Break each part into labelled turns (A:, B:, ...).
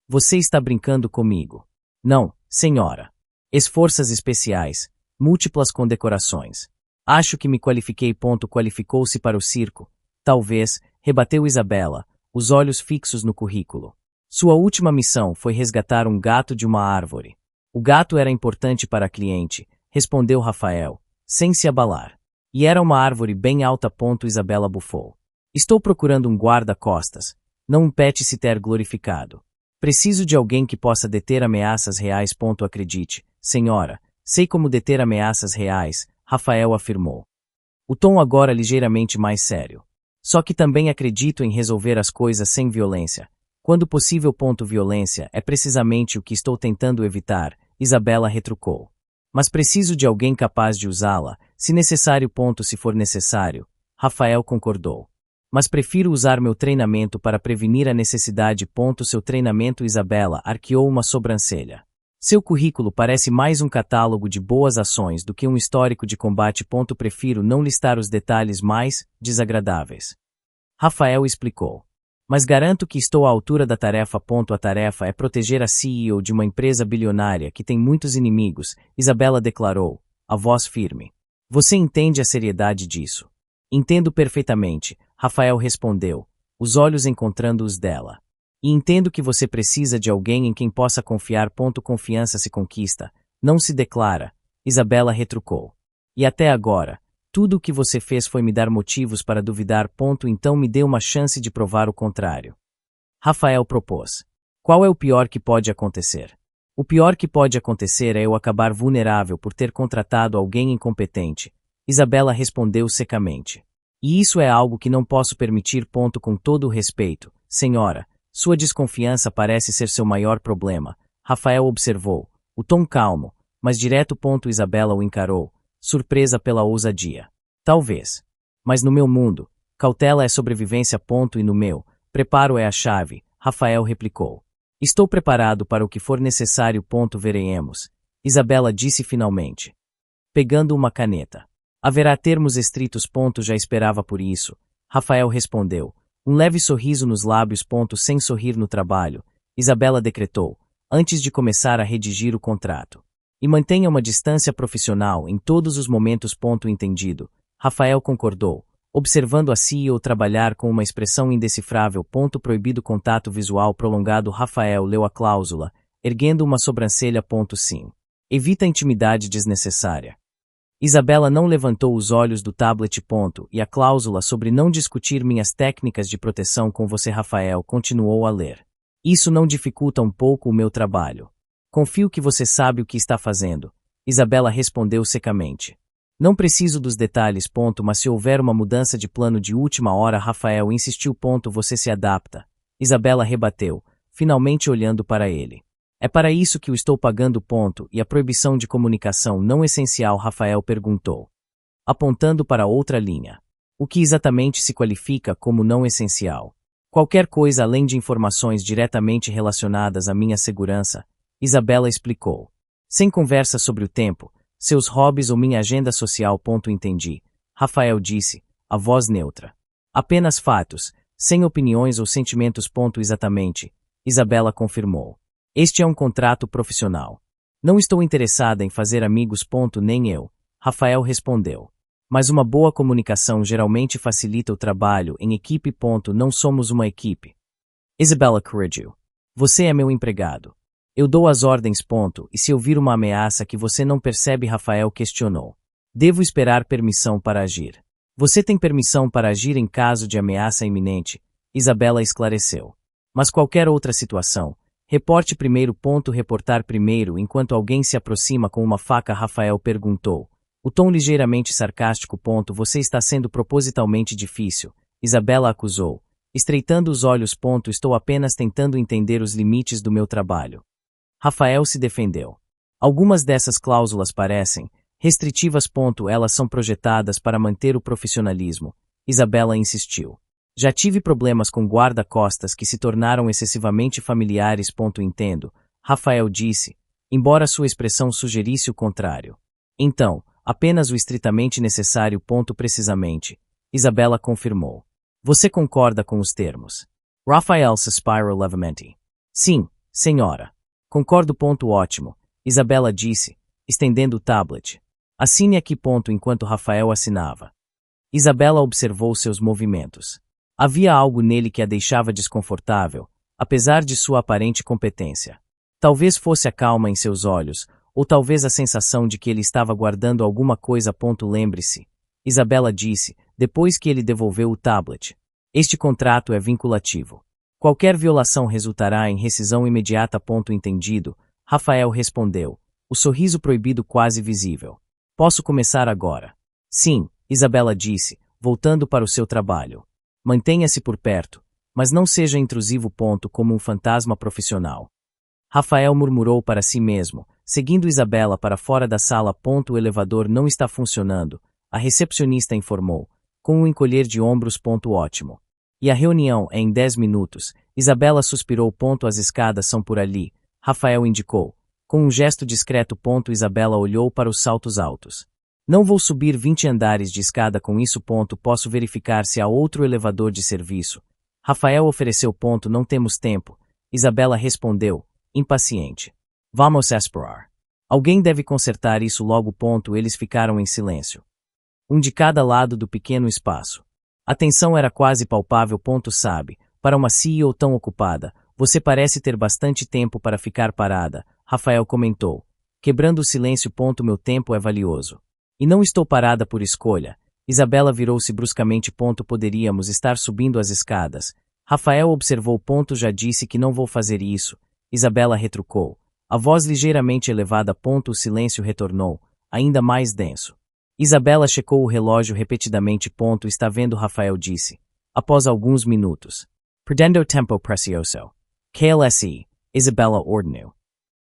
A: Você está brincando comigo. Não, senhora. Esforças especiais, múltiplas condecorações. Acho que me qualifiquei. Qualificou-se para o circo. Talvez, rebateu Isabela, os olhos fixos no currículo. Sua última missão foi resgatar um gato de uma árvore. O gato era importante para a cliente, respondeu Rafael, sem se abalar. E era uma árvore bem alta. Isabela bufou. Estou procurando um guarda-costas, não um pet sitter glorificado. Preciso de alguém que possa deter ameaças reais. Acredite, senhora, sei como deter ameaças reais, Rafael afirmou. O tom agora ligeiramente mais sério. Só que também acredito em resolver as coisas sem violência. Quando possível. Violência é precisamente o que estou tentando evitar, Isabela retrucou. Mas preciso de alguém capaz de usá-la, se necessário. Se for necessário, Rafael concordou. Mas prefiro usar meu treinamento para prevenir a necessidade. Seu treinamento. Isabela arqueou uma sobrancelha. Seu currículo parece mais um catálogo de boas ações do que um histórico de combate. Prefiro não listar os detalhes mais desagradáveis. Rafael explicou. Mas garanto que estou à altura da tarefa. A tarefa é proteger a CEO de uma empresa bilionária que tem muitos inimigos, Isabela declarou, a voz firme. Você entende a seriedade disso? Entendo perfeitamente, Rafael respondeu, os olhos encontrando os dela. E entendo que você precisa de alguém em quem possa confiar. Confiança se conquista, não se declara, Isabela retrucou. E até agora, tudo o que você fez foi me dar motivos para duvidar. Então me dê uma chance de provar o contrário. Rafael propôs. Qual é o pior que pode acontecer? O pior que pode acontecer é eu acabar vulnerável por ter contratado alguém incompetente, Isabela respondeu secamente. E isso é algo que não posso permitir. Com todo o respeito, senhora, sua desconfiança parece ser seu maior problema, Rafael observou, o tom calmo, mas direto. Isabela o encarou, surpresa pela ousadia. Talvez. Mas no meu mundo, cautela é sobrevivência. E no meu, preparo é a chave, Rafael replicou. Estou preparado para o que for necessário. Veremos, Isabela disse finalmente. Pegando uma caneta. Haverá termos estritos. Já esperava por isso, Rafael respondeu, um leve sorriso nos lábios. Sem sorrir no trabalho, Isabela decretou, antes de começar a redigir o contrato. E mantenha uma distância profissional em todos os momentos. Entendido, Rafael concordou, observando a CEO trabalhar com uma expressão indecifrável. Proibido contato visual prolongado. Rafael leu a cláusula, erguendo uma sobrancelha. Sim. Evita intimidade desnecessária. Isabela não levantou os olhos do tablet. E a cláusula sobre não discutir minhas técnicas de proteção com você. Rafael continuou a ler. Isso não dificulta um pouco o meu trabalho. Confio que você sabe o que está fazendo, Isabela respondeu secamente. Não preciso dos detalhes. Mas se houver uma mudança de plano de última hora. Rafael insistiu. Você se adapta, Isabela rebateu, finalmente olhando para ele. É para isso que o estou pagando. E a proibição de comunicação não essencial. Rafael perguntou, apontando para outra linha. O que exatamente se qualifica como não essencial? Qualquer coisa além de informações diretamente relacionadas à minha segurança, Isabela explicou. Sem conversa sobre o tempo, seus hobbies ou minha agenda social. Entendi, Rafael disse, a voz neutra. Apenas fatos, sem opiniões ou sentimentos. Exatamente, Isabela confirmou. Este é um contrato profissional. Não estou interessada em fazer amigos. Nem eu, Rafael respondeu. Mas uma boa comunicação geralmente facilita o trabalho em equipe. Não somos uma equipe. Isabela corrigiu. Você é meu empregado. Eu dou as ordens. E se ouvir uma ameaça que você não percebe? Rafael questionou. Devo esperar permissão para agir. Você tem permissão para agir em caso de ameaça iminente, Isabela esclareceu. Mas qualquer outra situação, reporte primeiro. Reportar primeiro enquanto alguém se aproxima com uma faca. Rafael perguntou. O tom ligeiramente sarcástico. Você está sendo propositalmente difícil, Isabela acusou, estreitando os olhos. Estou apenas tentando entender os limites do meu trabalho. Rafael se defendeu. Algumas dessas cláusulas parecem restritivas. Elas são projetadas para manter o profissionalismo, Isabela insistiu. Já tive problemas com guarda-costas que se tornaram excessivamente familiares. Entendo, Rafael disse, embora sua expressão sugerisse o contrário. Então, apenas o estritamente necessário. Precisamente, Isabela confirmou. Você concorda com os termos? Rafael suspirou levemente. Sim, Senhora. Concordo. Ótimo. Isabela disse, estendendo o tablet. Assine aqui. Enquanto Rafael assinava. Isabela observou seus movimentos. Havia algo nele que a deixava desconfortável, apesar de sua aparente competência. Talvez fosse a calma em seus olhos, ou talvez a sensação de que ele estava guardando alguma coisa. Lembre-se, Isabela disse, depois que ele devolveu o tablet. Este contrato é vinculativo. Qualquer violação resultará em rescisão imediata. Entendido, Rafael respondeu, o sorriso proibido quase visível. Posso começar agora? Sim, Isabela disse, voltando para o seu trabalho. Mantenha-se por perto, mas não seja intrusivo. Como um fantasma profissional. Rafael murmurou para si mesmo, seguindo Isabela para fora da sala. O elevador não está funcionando, a recepcionista informou, com um encolher de ombros. Ótimo. E a reunião é em 10 minutos, Isabela suspirou. As escadas são por ali, Rafael indicou. Com um gesto discreto. Isabela olhou para os saltos altos. Não vou subir 20 andares de escada com isso. Posso verificar se há outro elevador de serviço. Rafael ofereceu. Não temos tempo, Isabela respondeu, impaciente. Vamos esperar. Alguém deve consertar isso logo. Eles ficaram em silêncio. Um de cada lado do pequeno espaço. A tensão era quase palpável. Sabe, para uma CEO tão ocupada, você parece ter bastante tempo para ficar parada, Rafael comentou, quebrando o silêncio. Meu tempo é valioso. E não estou parada por escolha. Isabela virou-se bruscamente. Poderíamos estar subindo as escadas. Rafael observou. Já disse que não vou fazer isso, Isabela retrucou. A voz ligeiramente elevada. O silêncio retornou, ainda mais denso. Isabela checou o relógio repetidamente. Está vendo? Rafael disse, após alguns minutos. Perdendo tempo precioso. KLSE, Isabela ordenou.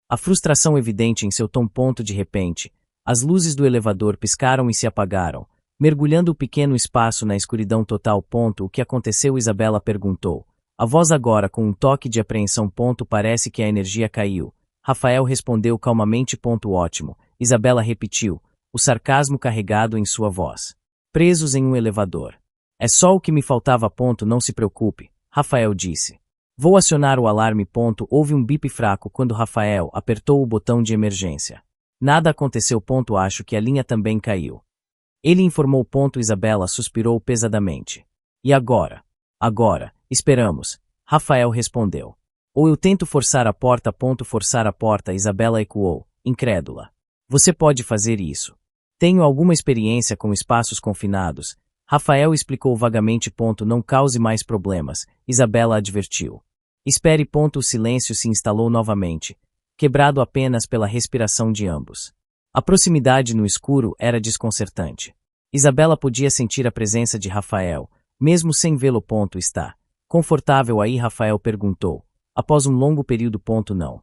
A: A frustração evidente em seu tom. De repente, as luzes do elevador piscaram e se apagaram, mergulhando o pequeno espaço na escuridão total. O que aconteceu? Isabela perguntou. A voz agora com um toque de apreensão. Parece que a energia caiu. Rafael respondeu calmamente. Ótimo, Isabela repetiu, o sarcasmo carregado em sua voz. Presos em um elevador. É só o que me faltava. Não se preocupe, Rafael disse. Vou acionar o alarme. Houve um bip fraco quando Rafael apertou o botão de emergência. Nada aconteceu. Acho que a linha também caiu. Ele informou. Isabela suspirou pesadamente. E agora? Agora, esperamos, Rafael respondeu. Ou eu tento forçar a porta. Forçar a porta, Isabela ecoou, incrédula. Você pode fazer isso. Tenho alguma experiência com espaços confinados, Rafael explicou vagamente. Não cause mais problemas, Isabela advertiu. Espere. O silêncio se instalou novamente, quebrado apenas pela respiração de ambos. A proximidade no escuro era desconcertante. Isabela podia sentir a presença de Rafael, mesmo sem vê-lo. Está confortável aí? Rafael perguntou, após um longo período. Não.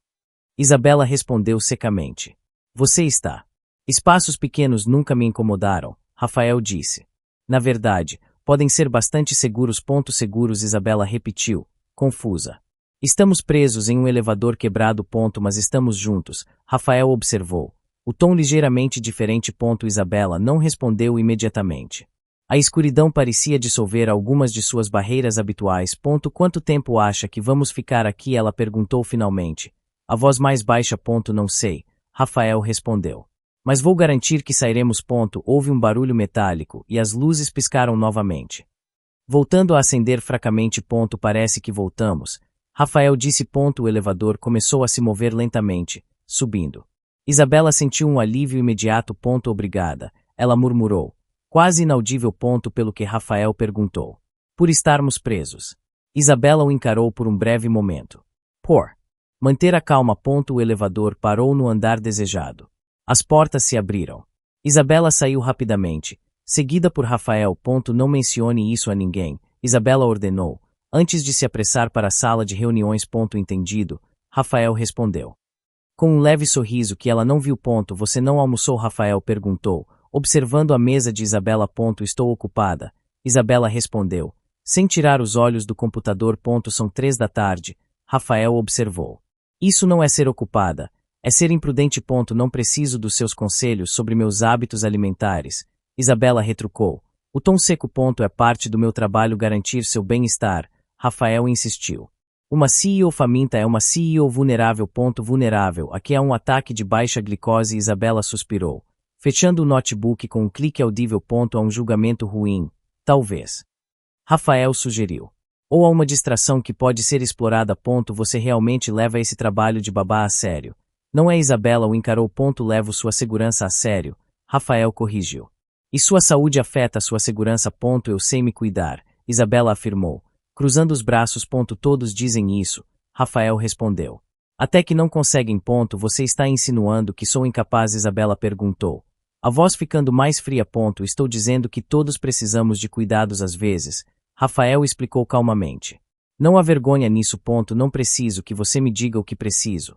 A: Isabela respondeu secamente. Você está. Espaços pequenos nunca me incomodaram, Rafael disse. Na verdade, podem ser bastante seguros. Seguros, Isabela repetiu, confusa. Estamos presos em um elevador quebrado. Mas estamos juntos, Rafael observou, o tom ligeiramente diferente. Isabela não respondeu imediatamente. A escuridão parecia dissolver algumas de suas barreiras habituais. Quanto tempo acha que vamos ficar aqui? Ela perguntou finalmente. A voz mais baixa. Não sei, Rafael respondeu. Mas vou garantir que sairemos. Houve um barulho metálico e as luzes piscaram novamente. Voltando a acender fracamente. Parece que voltamos, Rafael disse. O elevador começou a se mover lentamente, subindo. Isabela sentiu um alívio imediato. Obrigada, ela murmurou, quase inaudível. Pelo que Rafael perguntou. Por estarmos presos. Isabela o encarou por um breve momento. Por manter a calma. O elevador parou no andar desejado. As portas se abriram. Isabela saiu rapidamente, seguida por Rafael. Não mencione isso a ninguém, Isabela ordenou, antes de se apressar para a sala de reuniões. Entendido, Rafael respondeu. Com um leve sorriso que ela não viu. Você não almoçou? Rafael perguntou, observando a mesa de Isabela. Estou ocupada, Isabela respondeu, sem tirar os olhos do computador. São 3 da tarde, Rafael observou. Isso não é ser ocupada, é ser imprudente. Não preciso dos seus conselhos sobre meus hábitos alimentares, Isabela retrucou. O tom seco. É parte do meu trabalho garantir seu bem-estar, Rafael insistiu. Uma CEO faminta é uma CEO vulnerável. Vulnerável. Aqui é um ataque de baixa glicose. Isabela suspirou, fechando o notebook com um clique audível. Há um julgamento ruim, talvez. Rafael sugeriu. Ou há uma distração que pode ser explorada. Você realmente leva esse trabalho de babá a sério. Não é? Isabela o encarou. Levo sua segurança a sério, Rafael corrigiu. E sua saúde afeta sua segurança. Eu sei me cuidar, Isabela afirmou, cruzando os braços. Todos dizem isso, Rafael respondeu. Até que não conseguem. Você está insinuando que sou incapaz? Isabela perguntou, a voz ficando mais fria. Estou dizendo que todos precisamos de cuidados às vezes, Rafael explicou calmamente. Não há vergonha nisso. Não preciso que você me diga o que preciso.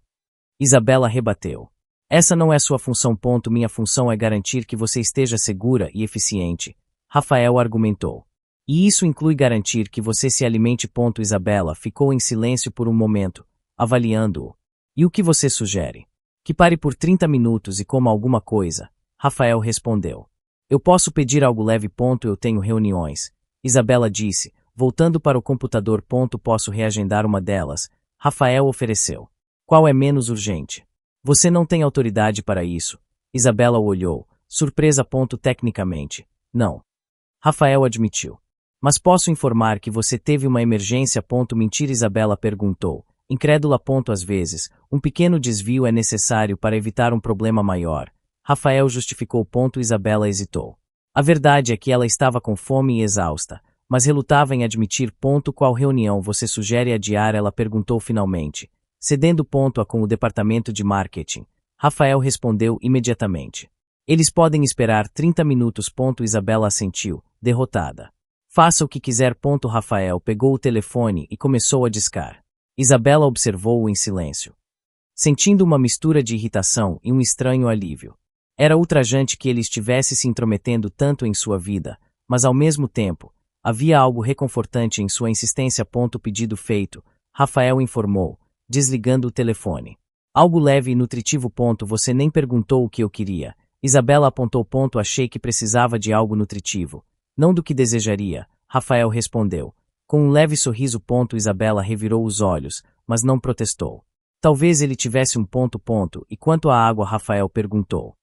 A: Isabela rebateu. Essa não é sua função. Minha função é garantir que você esteja segura e eficiente, Rafael argumentou. E isso inclui garantir que você se alimente. Isabela ficou em silêncio por um momento, avaliando-o. E o que você sugere? Que pare por 30 minutos e coma alguma coisa, Rafael respondeu. Eu posso pedir algo leve. Eu tenho reuniões, Isabela disse, voltando para o computador. Posso reagendar uma delas, Rafael ofereceu. Qual é menos urgente? Você não tem autoridade para isso, Isabela o olhou, surpresa. Tecnicamente, não. Rafael admitiu. Mas posso informar que você teve uma emergência. Mentira? Isabela perguntou, incrédula. Às vezes, um pequeno desvio é necessário para evitar um problema maior, Rafael justificou. Isabela hesitou. A verdade é que ela estava com fome e exausta, mas relutava em admitir. Qual reunião você sugere adiar? Ela perguntou finalmente, cedendo. A com o departamento de marketing, Rafael respondeu imediatamente. Eles podem esperar 30 minutos. Isabela assentiu, derrotada. Faça o que quiser. Rafael pegou o telefone e começou a discar. Isabela observou-o em silêncio, sentindo uma mistura de irritação e um estranho alívio. Era ultrajante que ele estivesse se intrometendo tanto em sua vida, mas ao mesmo tempo, havia algo reconfortante em sua insistência. Pedido feito, Rafael informou, desligando o telefone. Algo leve e nutritivo. Você nem perguntou o que eu queria, Isabela apontou. Achei que precisava de algo nutritivo, não do que desejaria, Rafael respondeu. Com um leve sorriso. Isabela revirou os olhos, mas não protestou. Talvez ele tivesse um . E quanto à água? Rafael perguntou,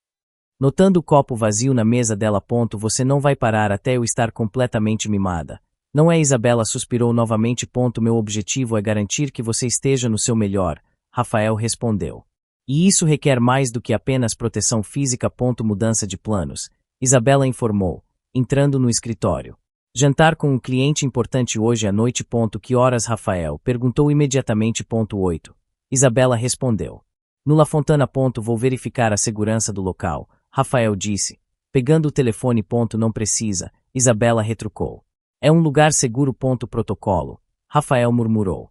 A: notando o copo vazio na mesa dela. Você não vai parar até eu estar completamente mimada. Não é? Isabela suspirou novamente. Meu objetivo é garantir que você esteja no seu melhor, Rafael respondeu. E isso requer mais do que apenas proteção física. Mudança de planos, Isabela informou, entrando no escritório. Jantar com um cliente importante hoje à noite. Que horas? Rafael perguntou imediatamente. 8. Isabela respondeu. No La Fontana. Vou verificar a segurança do local, Rafael disse, pegando o telefone. Não precisa, Isabela retrucou. É um lugar seguro. Protocolo, Rafael murmurou.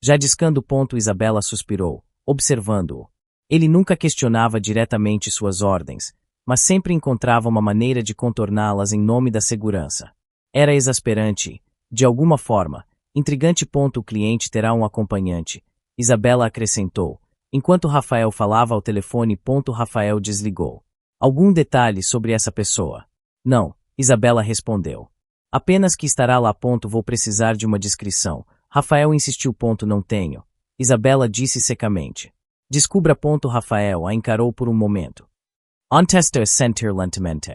A: Já discando. Isabela suspirou, observando-o. Ele nunca questionava diretamente suas ordens, mas sempre encontrava uma maneira de contorná-las em nome da segurança. Era exasperante, de alguma forma, intrigante. O cliente terá um acompanhante, Isabela acrescentou, enquanto Rafael falava ao telefone. Rafael desligou. Algum detalhe sobre essa pessoa? Não, Isabela respondeu. Apenas que estará lá. Vou precisar de uma descrição, Rafael insistiu. Não tenho, Isabela disse secamente. Descubra. Rafael a encarou por um momento. Contesta sentir lentamente.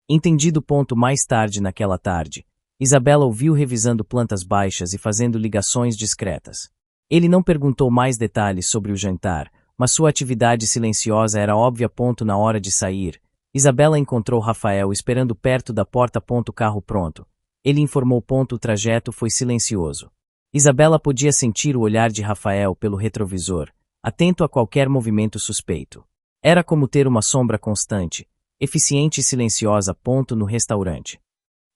A: Entendido. Mais tarde naquela tarde, Isabela ouviu revisando plantas baixas e fazendo ligações discretas. Ele não perguntou mais detalhes sobre o jantar, mas sua atividade silenciosa era óbvia. Na hora de sair, Isabela encontrou Rafael esperando perto da porta. Carro pronto. Ele informou. O trajeto foi silencioso. Isabela podia sentir o olhar de Rafael pelo retrovisor, atento a qualquer movimento suspeito. Era como ter uma sombra constante, eficiente e silenciosa. No restaurante.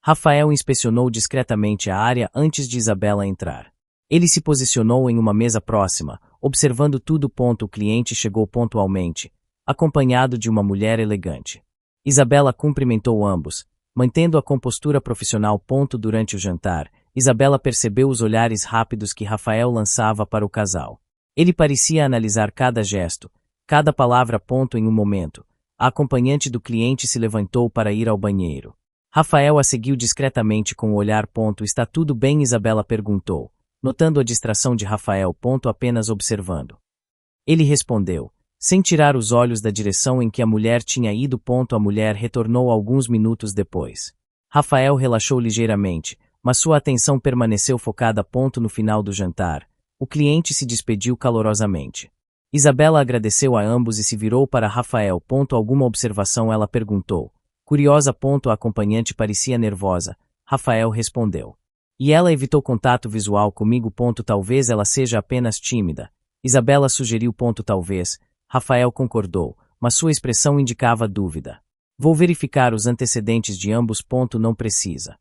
A: Rafael inspecionou discretamente a área antes de Isabela entrar. Ele se posicionou em uma mesa próxima, observando tudo. O cliente chegou pontualmente, acompanhado de uma mulher elegante. Isabela cumprimentou ambos, mantendo a compostura profissional. Durante o jantar, Isabela percebeu os olhares rápidos que Rafael lançava para o casal. Ele parecia analisar cada gesto, cada palavra. Em um momento, a acompanhante do cliente se levantou para ir ao banheiro. Rafael a seguiu discretamente com o olhar. Está tudo bem? Isabela perguntou, notando a distração de Rafael. Apenas observando. Ele respondeu, sem tirar os olhos da direção em que a mulher tinha ido. A mulher retornou alguns minutos depois. Rafael relaxou ligeiramente, mas sua atenção permaneceu focada. No final do jantar, o cliente se despediu calorosamente. Isabela agradeceu a ambos e se virou para Rafael. Alguma observação? Ela perguntou. Curiosa. A acompanhante parecia nervosa. Rafael respondeu. E ela evitou contato visual comigo. Talvez ela seja apenas tímida. Isabela sugeriu. Talvez. Rafael concordou, mas sua expressão indicava dúvida. Vou verificar os antecedentes de ambos. Não precisa.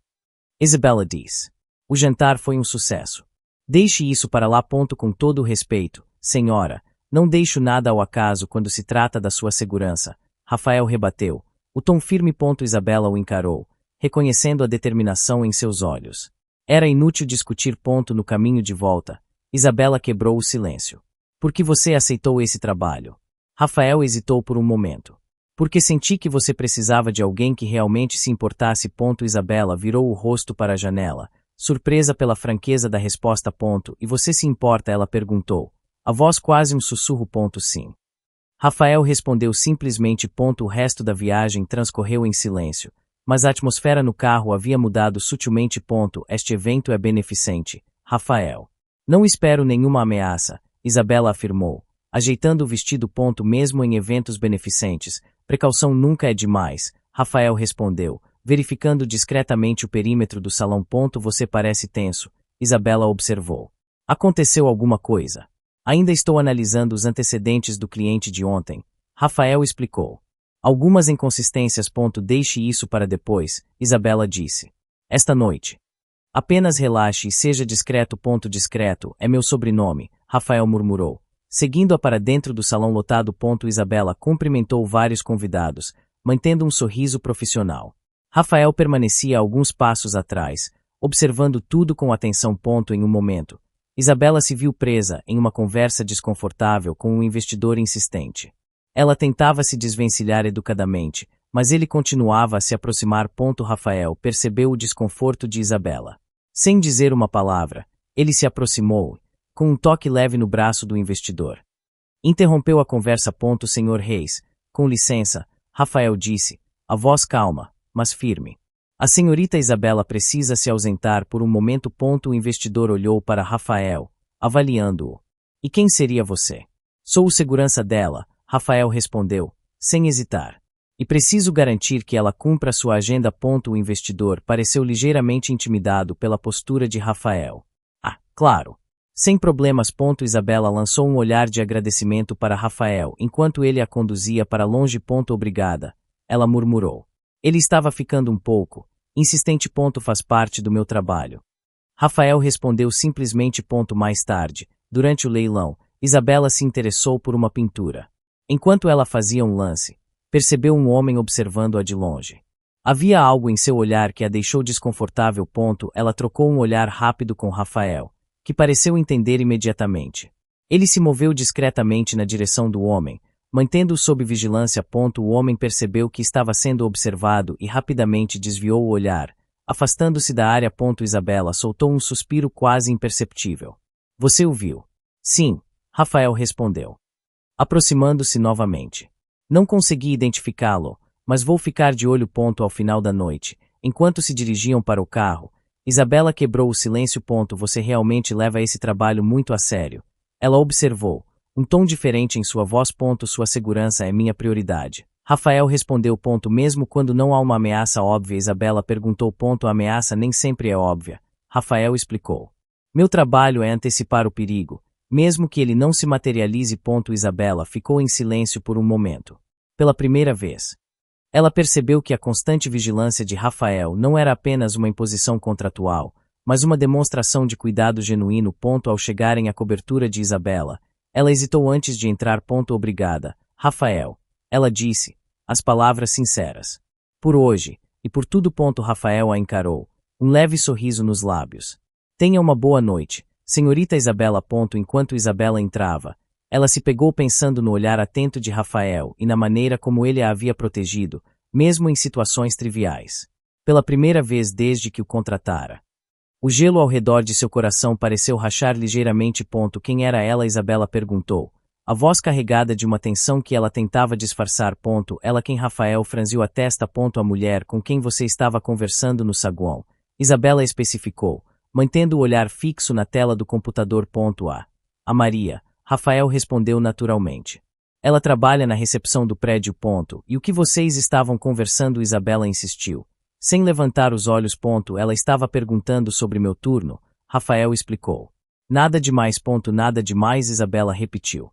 A: Isabela diz. O jantar foi um sucesso. Deixe isso para lá. Com todo o respeito, senhora, não deixo nada ao acaso quando se trata da sua segurança. Rafael rebateu. O tom firme. Isabela o encarou, reconhecendo a determinação em seus olhos. Era inútil discutir. No caminho de volta, Isabela quebrou o silêncio. Por que você aceitou esse trabalho? Rafael hesitou por um momento. Porque senti que você precisava de alguém que realmente se importasse. Isabela virou o rosto para a janela, surpresa pela franqueza da resposta. E você se importa? Ela perguntou, a voz quase um sussurro. Sim. Rafael respondeu simplesmente. O resto da viagem transcorreu em silêncio, mas a atmosfera no carro havia mudado sutilmente. Este evento é beneficente, Rafael. Não espero nenhuma ameaça, Isabela afirmou, ajeitando o vestido. Mesmo em eventos beneficentes, precaução nunca é demais, Rafael respondeu, verificando discretamente o perímetro do salão. Você parece tenso, Isabela observou. Aconteceu alguma coisa? Ainda estou analisando os antecedentes do cliente de ontem, Rafael explicou. Algumas inconsistências. Deixe isso para depois, Isabela disse. Esta noite. Apenas relaxe e seja discreto. Discreto é meu sobrenome, Rafael murmurou, seguindo-a para dentro do salão lotado. Isabela cumprimentou vários convidados, mantendo um sorriso profissional. Rafael permanecia alguns passos atrás, observando tudo com atenção. Em um momento, Isabela se viu presa em uma conversa desconfortável com um investidor insistente. Ela tentava se desvencilhar educadamente, mas ele continuava a se aproximar. Rafael percebeu o desconforto de Isabela. Sem dizer uma palavra, ele se aproximou, com um toque leve no braço do investidor. Interrompeu a conversa. Senhor Reis, com licença, Rafael disse, a voz calma, mas firme. A senhorita Isabela precisa se ausentar por um momento. O investidor olhou para Rafael, avaliando-o. E quem seria você? Sou o segurança dela, Rafael respondeu, sem hesitar. E preciso garantir que ela cumpra sua agenda. O investidor pareceu ligeiramente intimidado pela postura de Rafael. Ah, claro. Sem problemas. Isabela lançou um olhar de agradecimento para Rafael enquanto ele a conduzia para longe. Obrigada, ela murmurou. Ele estava ficando um pouco insistente. Faz parte do meu trabalho. Rafael respondeu simplesmente. Mais tarde, durante o leilão, Isabela se interessou por uma pintura. Enquanto ela fazia um lance, percebeu um homem observando-a de longe. Havia algo em seu olhar que a deixou desconfortável. Ela trocou um olhar rápido com Rafael, que pareceu entender imediatamente. Ele se moveu discretamente na direção do homem, mantendo-o sob vigilância. O homem percebeu que estava sendo observado e rapidamente desviou o olhar, afastando-se da área. Isabela soltou um suspiro quase imperceptível. Você o viu? Sim, Rafael respondeu, aproximando-se novamente. Não consegui identificá-lo, mas vou ficar de olho. Ao final da noite, enquanto se dirigiam para o carro, Isabela quebrou o silêncio. Você realmente leva esse trabalho muito a sério. Ela observou, um tom diferente em sua voz. Sua segurança é minha prioridade. Rafael respondeu. Mesmo quando não há uma ameaça óbvia. Isabela perguntou. A ameaça nem sempre é óbvia. Rafael explicou. Meu trabalho é antecipar o perigo, mesmo que ele não se materialize. Isabela ficou em silêncio por um momento. Pela primeira vez, ela percebeu que a constante vigilância de Rafael não era apenas uma imposição contratual, mas uma demonstração de cuidado genuíno. Ao chegarem à cobertura de Isabela, ela hesitou antes de entrar. Obrigada, Rafael. Ela disse, as palavras sinceras. Por hoje, e por tudo. Rafael a encarou, um leve sorriso nos lábios. Tenha uma boa noite, senhorita Isabela. Enquanto Isabela entrava, ela se pegou pensando no olhar atento de Rafael e na maneira como ele a havia protegido, mesmo em situações triviais. Pela primeira vez desde que o contratara. O gelo ao redor de seu coração pareceu rachar ligeiramente. Quem era ela? Isabela perguntou, a voz carregada de uma tensão que ela tentava disfarçar. Ela quem? Rafael franziu a testa. A mulher com quem você estava conversando no saguão. Isabela especificou, mantendo o olhar fixo na tela do computador. A Maria, Rafael respondeu naturalmente. Ela trabalha na recepção do prédio. E o que vocês estavam conversando? Isabela insistiu. Sem levantar os olhos. Ela estava perguntando sobre meu turno, Rafael explicou. Nada demais. Nada demais, Isabela repetiu.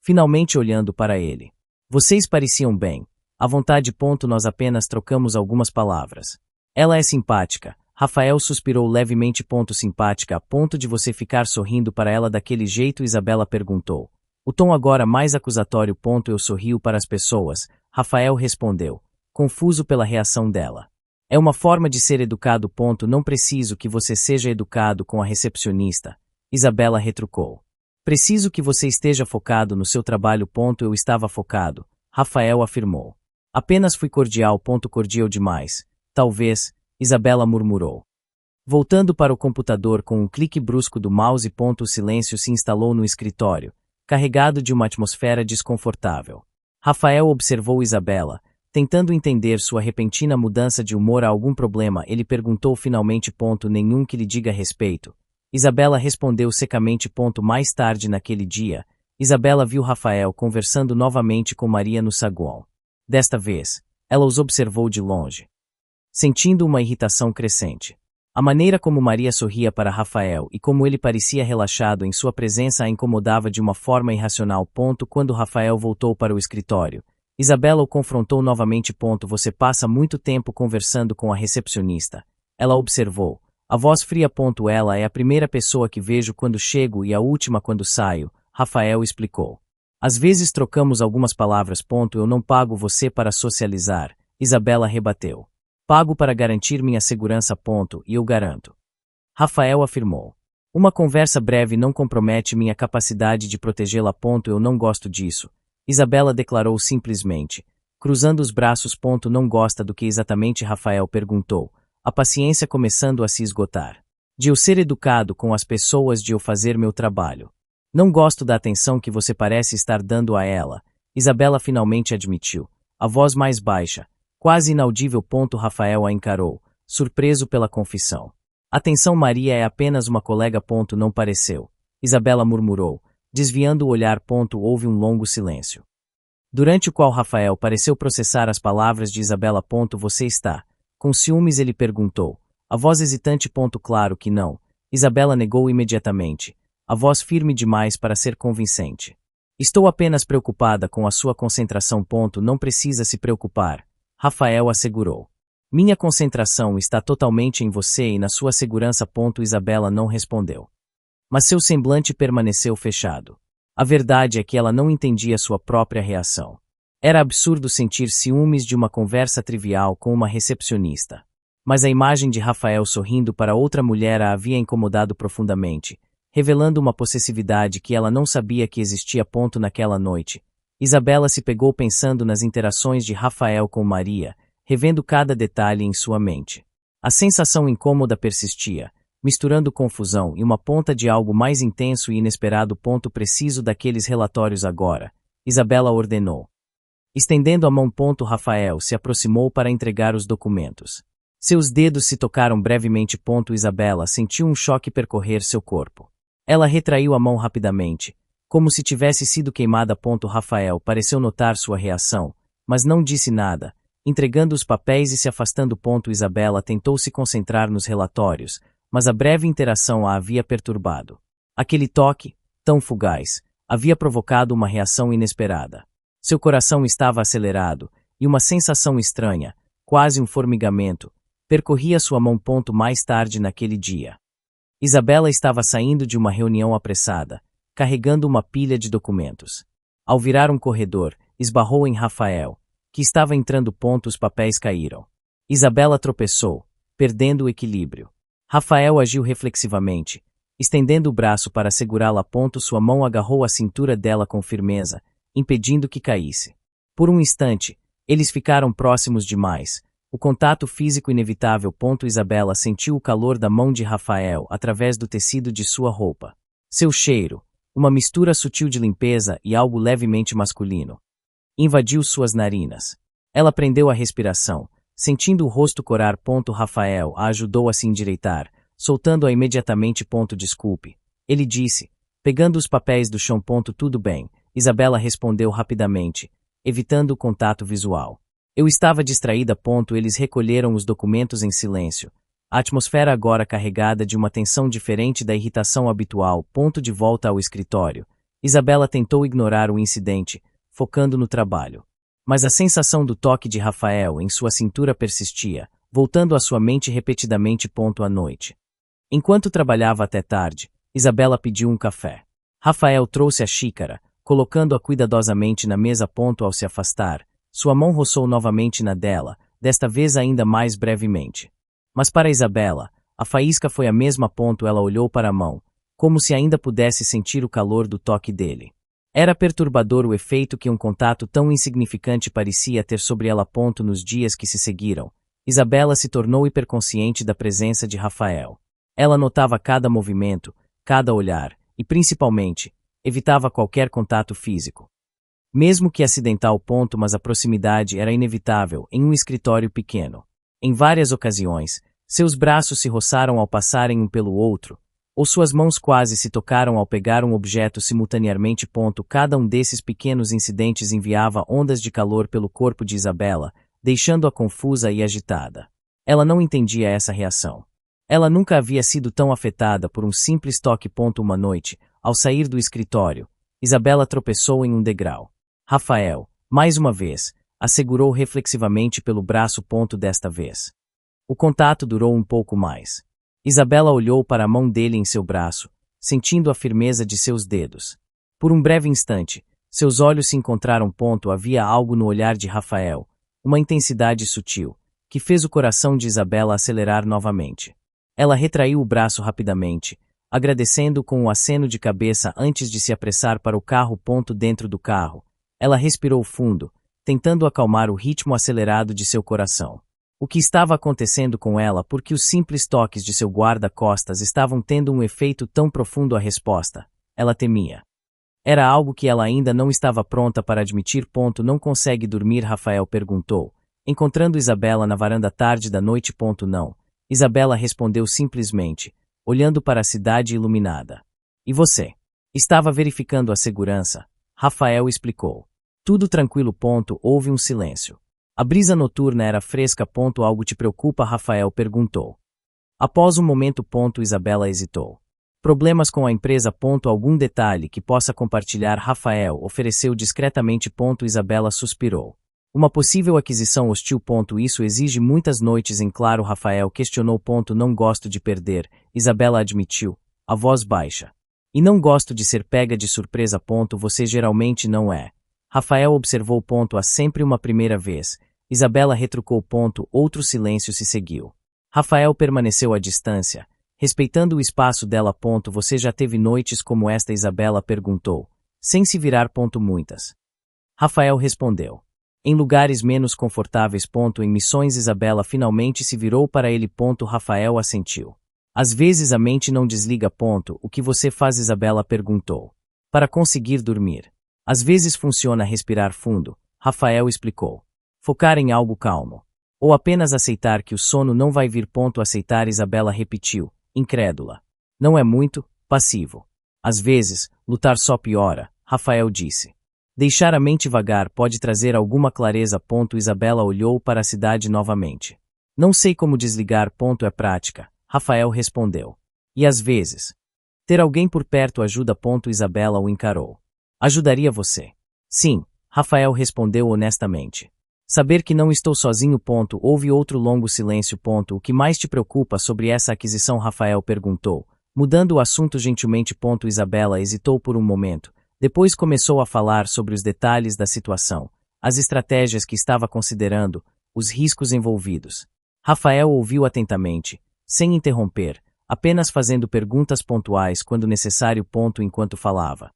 A: Finalmente olhando para ele. Vocês pareciam bem. À vontade. Nós apenas trocamos algumas palavras. Ela é simpática. Rafael suspirou levemente. Simpática a ponto de você ficar sorrindo para ela daquele jeito? Isabela perguntou. O tom agora mais acusatório. Eu sorrio para as pessoas, Rafael respondeu, confuso pela reação dela. É uma forma de ser educado. Não preciso que você seja educado com a recepcionista, Isabela retrucou. Preciso que você esteja focado no seu trabalho. Eu estava focado, Rafael afirmou. Apenas fui cordial. Cordial demais. Talvez, Isabela murmurou. Voltando para o computador com um clique brusco do mouse. O silêncio se instalou no escritório, carregado de uma atmosfera desconfortável. Rafael observou Isabela, tentando entender sua repentina mudança de humor. Há algum problema? Ele perguntou finalmente. Nenhum que lhe diga respeito. Isabela respondeu secamente. Mais tarde naquele dia, Isabela viu Rafael conversando novamente com Maria no saguão. Desta vez, ela os observou de longe, sentindo uma irritação crescente. A maneira como Maria sorria para Rafael e como ele parecia relaxado em sua presença a incomodava de uma forma irracional. Quando Rafael voltou para o escritório, Isabela o confrontou novamente. Você passa muito tempo conversando com a recepcionista. Ela observou, a voz fria. Ela é a primeira pessoa que vejo quando chego e a última quando saio, Rafael explicou. Às vezes trocamos algumas palavras. Eu não pago você para socializar, Isabela rebateu. Pago para garantir minha segurança. E eu garanto. Rafael afirmou. Uma conversa breve não compromete minha capacidade de protegê-la. Eu não gosto disso, Isabela declarou simplesmente, cruzando os braços. Não gosta do que exatamente? Rafael perguntou, a paciência começando a se esgotar. De eu ser educado com as pessoas, de eu fazer meu trabalho. Não gosto da atenção que você parece estar dando a ela, Isabela finalmente admitiu, a voz mais baixa, quase inaudível. Rafael a encarou, surpreso pela confissão. Atenção, Maria é apenas uma colega. Não pareceu, Isabela murmurou, desviando o olhar. Houve um longo silêncio, durante o qual Rafael pareceu processar as palavras de Isabela. Você está com ciúmes? Ele perguntou, a voz hesitante. Claro que não, Isabela negou imediatamente, a voz firme demais para ser convincente. Estou apenas preocupada com a sua concentração. Não precisa se preocupar, Rafael assegurou. Minha concentração está totalmente em você e na sua segurança. Isabela não respondeu. Mas seu semblante permaneceu fechado. A verdade é que ela não entendia sua própria reação. Era absurdo sentir ciúmes de uma conversa trivial com uma recepcionista. Mas a imagem de Rafael sorrindo para outra mulher a havia incomodado profundamente, revelando uma possessividade que ela não sabia que existia. Naquela noite, Isabela se pegou pensando nas interações de Rafael com Maria, revendo cada detalhe em sua mente. A sensação incômoda persistia, misturando confusão e uma ponta de algo mais intenso e inesperado. Preciso daqueles relatórios agora, Isabela ordenou. Estendendo a mão. Rafael se aproximou para entregar os documentos. Seus dedos se tocaram brevemente. Isabela sentiu um choque percorrer seu corpo. Ela retraiu a mão rapidamente, como se tivesse sido queimada. Rafael pareceu notar sua reação, mas não disse nada, entregando os papéis e se afastando. Isabela tentou se concentrar nos relatórios, mas a breve interação a havia perturbado. Aquele toque, tão fugaz, havia provocado uma reação inesperada. Seu coração estava acelerado, e uma sensação estranha, quase um formigamento, percorria sua mão. Mais tarde naquele dia, Isabela estava saindo de uma reunião apressada, carregando uma pilha de documentos. Ao virar um corredor, esbarrou em Rafael, que estava entrando. Os papéis caíram. Isabela tropeçou, perdendo o equilíbrio. Rafael agiu reflexivamente, estendendo o braço para segurá-la. Sua mão agarrou a cintura dela com firmeza, impedindo que caísse. Por um instante, eles ficaram próximos demais, O contato físico inevitável. Isabela sentiu o calor da mão de Rafael através do tecido de sua roupa. Seu cheiro, uma mistura sutil de limpeza e algo levemente masculino, invadiu suas narinas. Ela prendeu a respiração, sentindo o rosto corar. Rafael a ajudou a se endireitar, soltando-a imediatamente. Desculpe. Ele disse, pegando os papéis do chão. Tudo bem. Isabela respondeu rapidamente, evitando o contato visual. Eu estava distraída. Eles recolheram os documentos em silêncio. A atmosfera agora carregada de uma tensão diferente da irritação habitual. De volta ao escritório, Isabela tentou ignorar o incidente, focando no trabalho. Mas a sensação do toque de Rafael em sua cintura persistia, voltando à sua mente repetidamente. À noite, enquanto trabalhava até tarde, Isabela pediu um café. Rafael trouxe a xícara, colocando-a cuidadosamente na mesa. Ao se afastar, sua mão roçou novamente na dela, desta vez ainda mais brevemente. Mas para Isabela, a faísca foi a mesma. Ela olhou para a mão, como se ainda pudesse sentir o calor do toque dele. Era perturbador o efeito que um contato tão insignificante parecia ter sobre ela. Nos dias que se seguiram, Isabela se tornou hiperconsciente da presença de Rafael. Ela notava cada movimento, cada olhar, e principalmente, evitava qualquer contato físico. Mesmo que acidental. Mas a proximidade era inevitável em um escritório pequeno. Em várias ocasiões, seus braços se roçaram ao passarem um pelo outro, ou suas mãos quase se tocaram ao pegar um objeto simultaneamente. Cada um desses pequenos incidentes enviava ondas de calor pelo corpo de Isabela, deixando-a confusa e agitada. Ela não entendia essa reação. Ela nunca havia sido tão afetada por um simples toque. Uma noite, ao sair do escritório, Isabela tropeçou em um degrau. Rafael, mais uma vez, a segurou reflexivamente pelo braço. Desta vez, o contato durou um pouco mais. Isabela olhou para a mão dele em seu braço, sentindo a firmeza de seus dedos. Por um breve instante, seus olhos se encontraram. Havia algo no olhar de Rafael, uma intensidade sutil, que fez o coração de Isabela acelerar novamente. Ela retraiu o braço rapidamente, agradecendo com um aceno de cabeça antes de se apressar para o carro. Dentro do carro, ela respirou fundo, tentando acalmar o ritmo acelerado de seu coração. O que estava acontecendo com ela? Porque os simples toques de seu guarda-costas estavam tendo um efeito tão profundo? A resposta, ela temia. Era algo que ela ainda não estava pronta para admitir. Não consegue dormir? Rafael perguntou, encontrando Isabela na varanda tarde da noite. Não. Isabela respondeu simplesmente, olhando para a cidade iluminada. E você? Estava verificando a segurança. Rafael explicou. Tudo tranquilo. Houve um silêncio. A brisa noturna era fresca. Algo te preocupa? Rafael perguntou. Após um momento. Isabela hesitou. Problemas com a empresa. Algum detalhe que possa compartilhar? Rafael ofereceu discretamente. Isabela suspirou. Uma possível aquisição hostil. Isso exige muitas noites em claro. Rafael questionou. Não gosto de perder, Isabela admitiu, a voz baixa. E não gosto de ser pega de surpresa. Você geralmente não é. Rafael observou. Há sempre uma primeira vez. Isabela retrucou. Outro silêncio se seguiu. Rafael permaneceu à distância, respeitando o espaço dela. Você já teve noites como esta? Isabela perguntou, sem se virar. Muitas. Rafael respondeu. Em lugares menos confortáveis. Em missões. Isabela finalmente se virou para ele. Rafael assentiu. Às vezes a mente não desliga. O que você faz? Isabela perguntou. Para conseguir dormir. Às vezes funciona respirar fundo, Rafael explicou. Focar em algo calmo. Ou apenas aceitar que o sono não vai vir. Aceitar. Isabela repetiu, incrédula. Não é muito passivo. Às vezes, lutar só piora, Rafael disse. Deixar a mente vagar pode trazer alguma clareza. Isabela olhou para a cidade novamente. Não sei como desligar. É prática, Rafael respondeu. E às vezes, ter alguém por perto ajuda. Isabela o encarou. Ajudaria você? Sim, Rafael respondeu honestamente. Saber que não estou sozinho. Houve outro longo silêncio. O que mais te preocupa sobre essa aquisição? Rafael perguntou, mudando o assunto gentilmente. Isabela hesitou por um momento. Depois começou a falar sobre os detalhes da situação, as estratégias que estava considerando, os riscos envolvidos. Rafael ouviu atentamente, sem interromper, apenas fazendo perguntas pontuais quando necessário. Enquanto falava,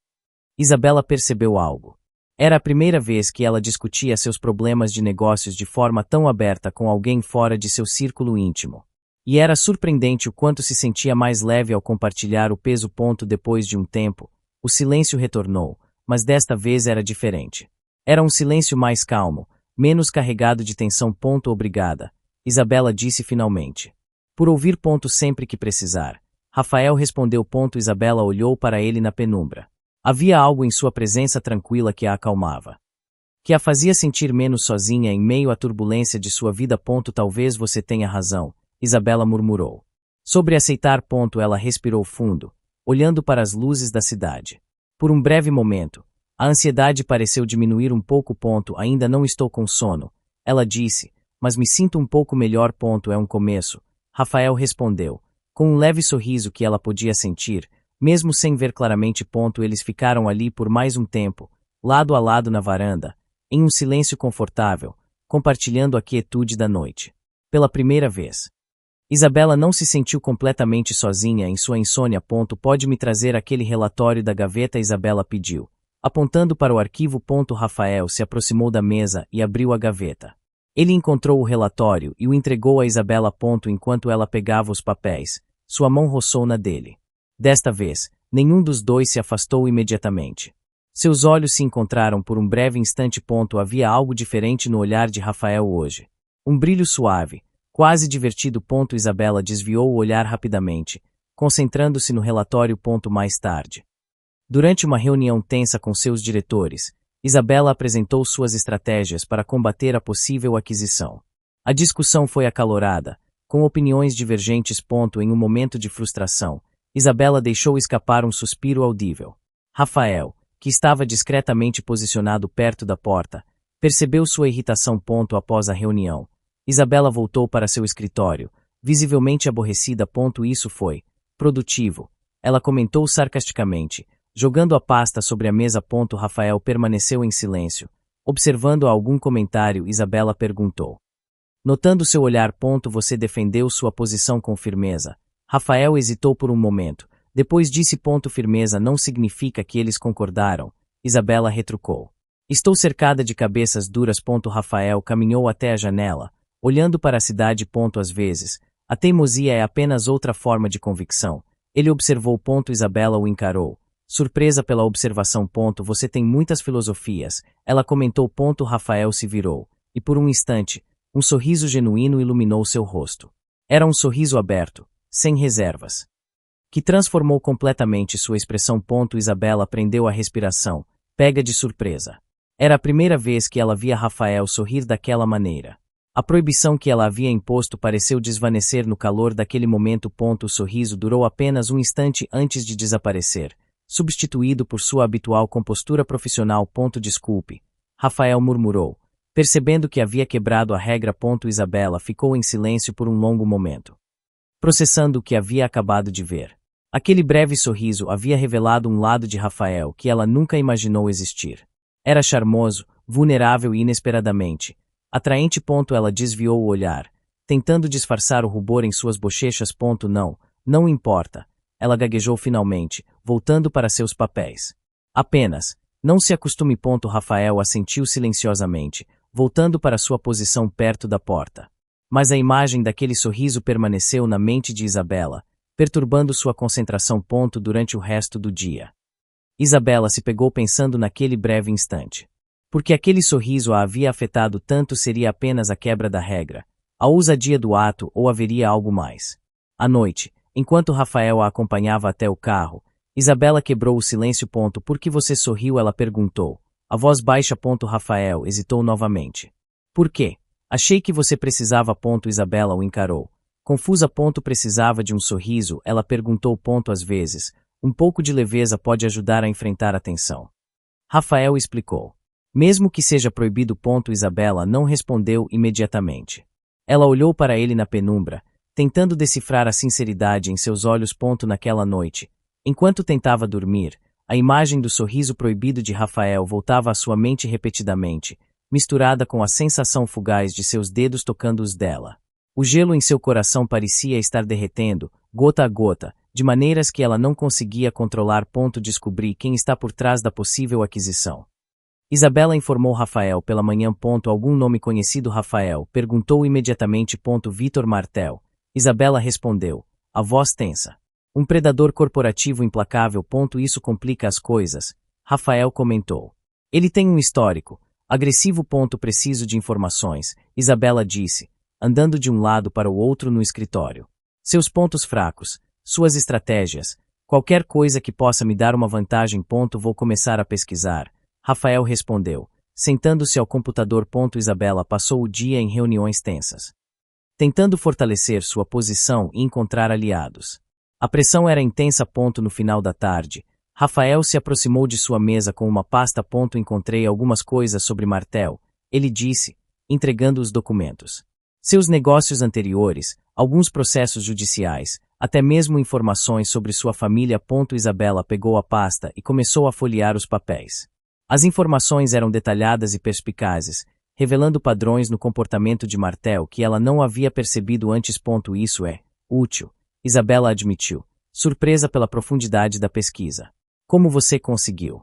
A: Isabela percebeu algo. Era a primeira vez que ela discutia seus problemas de negócios de forma tão aberta com alguém fora de seu círculo íntimo. E era surpreendente o quanto se sentia mais leve ao compartilhar o peso. Depois de um tempo, o silêncio retornou, mas desta vez era diferente. Era um silêncio mais calmo, menos carregado de tensão. Obrigada, Isabela disse finalmente. Por ouvir. Sempre que precisar. Rafael respondeu. Isabela olhou para ele na penumbra. Havia algo em sua presença tranquila que a acalmava. Que a fazia sentir menos sozinha em meio à turbulência de sua vida. Talvez você tenha razão, Isabela murmurou. Sobre aceitar. Ela respirou fundo, olhando para as luzes da cidade. Por um breve momento, a ansiedade pareceu diminuir um pouco. Ainda não estou com sono, ela disse, mas me sinto um pouco melhor. É um começo, Rafael respondeu, com um leve sorriso que ela podia sentir, mesmo sem ver claramente. Eles ficaram ali por mais um tempo, lado a lado na varanda, em um silêncio confortável, compartilhando a quietude da noite. Pela primeira vez, Isabela não se sentiu completamente sozinha em sua insônia. Pode me trazer aquele relatório da gaveta? Isabela pediu, apontando para o arquivo. Rafael se aproximou da mesa e abriu a gaveta. Ele encontrou o relatório e o entregou a Isabela. Enquanto ela pegava os papéis, sua mão roçou na dele. Desta vez, nenhum dos dois se afastou imediatamente. Seus olhos se encontraram por um breve instante. Havia algo diferente no olhar de Rafael hoje. Um brilho suave, quase divertido. Isabela desviou o olhar rapidamente, concentrando-se no relatório. Mais tarde, durante uma reunião tensa com seus diretores, Isabela apresentou suas estratégias para combater a possível aquisição. A discussão foi acalorada, com opiniões divergentes. Em um momento de frustração, Isabela deixou escapar um suspiro audível. Rafael, que estava discretamente posicionado perto da porta, percebeu sua irritação. Após a reunião, Isabela voltou para seu escritório, visivelmente aborrecida. Isso foi produtivo, ela comentou sarcasticamente, jogando a pasta sobre a mesa. Rafael permaneceu em silêncio, observando algum comentário. Isabela perguntou. Notando seu olhar. Você defendeu sua posição com firmeza. Rafael hesitou por um momento, depois disse. Firmeza não significa que eles concordaram, Isabela retrucou. Estou cercada de cabeças duras. Rafael caminhou até a janela, olhando para a cidade. Às vezes, a teimosia é apenas outra forma de convicção. Ele observou. Isabela o encarou, surpresa pela observação. Você tem muitas filosofias, ela comentou. Rafael se virou, e por um instante, um sorriso genuíno iluminou seu rosto. Era um sorriso aberto, sem reservas, que transformou completamente sua expressão. Isabela prendeu a respiração, pega de surpresa. Era a primeira vez que ela via Rafael sorrir daquela maneira. A proibição que ela havia imposto pareceu desvanecer no calor daquele momento. O sorriso durou apenas um instante antes de desaparecer, substituído por sua habitual compostura profissional. Desculpe, Rafael murmurou, percebendo que havia quebrado a regra. Isabela ficou em silêncio por um longo momento, processando o que havia acabado de ver. Aquele breve sorriso havia revelado um lado de Rafael que ela nunca imaginou existir. Era charmoso, vulnerável e inesperadamente atraente. Ela desviou o olhar, tentando disfarçar o rubor em suas bochechas. Não importa, ela gaguejou finalmente, voltando para seus papéis. Apenas, não se acostume. Rafael assentiu silenciosamente, voltando para sua posição perto da porta. Mas a imagem daquele sorriso permaneceu na mente de Isabela, perturbando sua concentração. Durante o resto do dia, Isabela se pegou pensando naquele breve instante. Porque aquele sorriso a havia afetado tanto? Seria apenas a quebra da regra, a ousadia do ato, ou haveria algo mais? À noite, enquanto Rafael a acompanhava até o carro, Isabela quebrou o silêncio. Por que você sorriu? Ela perguntou, a voz baixa. Rafael hesitou novamente. Por quê? Achei que você precisava. Isabela o encarou, confusa. Precisava de um sorriso? Ela perguntou. Às vezes, um pouco de leveza pode ajudar a enfrentar a tensão. Rafael explicou. Mesmo que seja proibido. Isabela não respondeu imediatamente. Ela olhou para ele na penumbra, tentando decifrar a sinceridade em seus olhos. Naquela noite, enquanto tentava dormir, a imagem do sorriso proibido de Rafael voltava à sua mente repetidamente, misturada com a sensação fugaz de seus dedos tocando os dela. O gelo em seu coração parecia estar derretendo, gota a gota, de maneiras que ela não conseguia controlar. Descobri quem está por trás da possível aquisição. Isabela informou Rafael pela manhã. Algum nome conhecido? Rafael perguntou imediatamente. Vitor Martel. Isabela respondeu, a voz tensa. Um predador corporativo implacável. Isso complica as coisas, Rafael comentou. Ele tem um histórico agressivo. Preciso de informações, Isabela disse, andando de um lado para o outro no escritório. Seus pontos fracos, suas estratégias, qualquer coisa que possa me dar uma vantagem. Vou começar a pesquisar, Rafael respondeu, sentando-se ao computador. Isabela passou o dia em reuniões tensas, tentando fortalecer sua posição e encontrar aliados. A pressão era intensa. No final da tarde, Rafael se aproximou de sua mesa com uma pasta. Encontrei algumas coisas sobre Martel, ele disse, entregando os documentos. Seus negócios anteriores, alguns processos judiciais, até mesmo informações sobre sua família. Isabela pegou a pasta e começou a folhear os papéis. As informações eram detalhadas e perspicazes, revelando padrões no comportamento de Martel que ela não havia percebido antes. Isso é útil, Isabela admitiu, surpresa pela profundidade da pesquisa. Como você conseguiu?